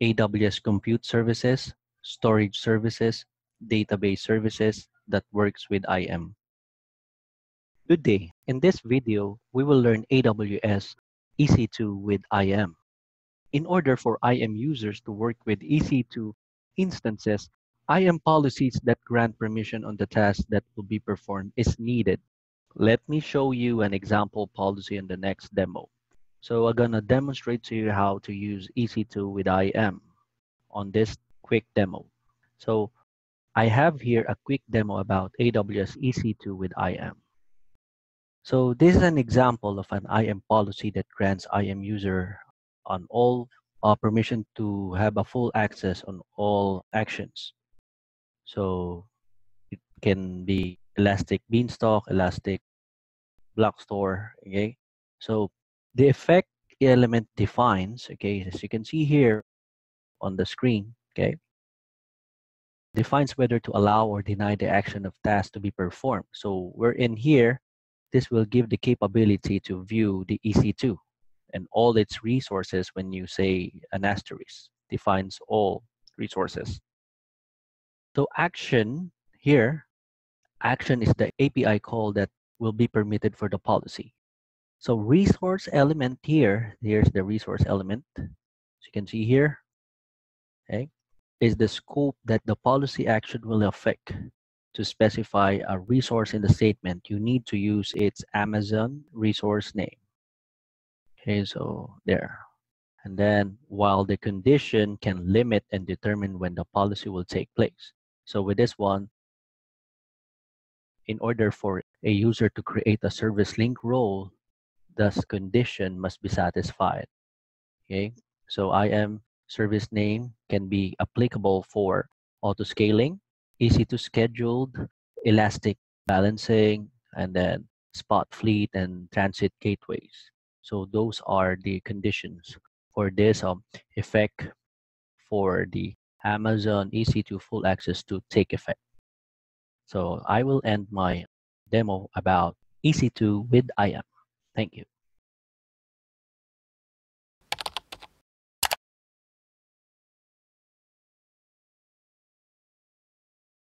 AWS compute services, storage services, database services that works with IAM. Good day. In this video, we will learn AWS EC2 with IAM. In order for IAM users to work with EC2 instances, IAM policies that grant permission on the task that will be performed is needed. Let me show you an example policy in the next demo. So I'm gonna demonstrate to you how to use EC2 with IAM on this quick demo. So I have here a quick demo about AWS EC2 with IAM. So this is an example of an IAM policy that grants IAM user on all permission to have a full access on all actions. So it can be Elastic Beanstalk, Elastic Block Store. Okay, so the effect element defines. Okay, as you can see here on the screen. Okay, defines whether to allow or deny the action of task to be performed. So we're in here. This will give the capability to view the EC2 and all its resources. When you say an asterisk, defines all resources. So action here, action is the API call that will be permitted for the policy. So resource element here, here's the resource element. As you can see here, okay, is the scope that the policy action will affect. To specify a resource in the statement, you need to use its Amazon resource name. Okay, so there. And then while the condition can limit and determine when the policy will take place. So with this one, in order for a user to create a service link role, this condition must be satisfied. Okay, so IAM service name can be applicable for auto scaling, EC2 scheduled, elastic balancing, and then spot fleet and transit gateways. So those are the conditions for this effect for the Amazon EC2 full access to take effect. So I will end my demo about EC2 with IAM. Thank you.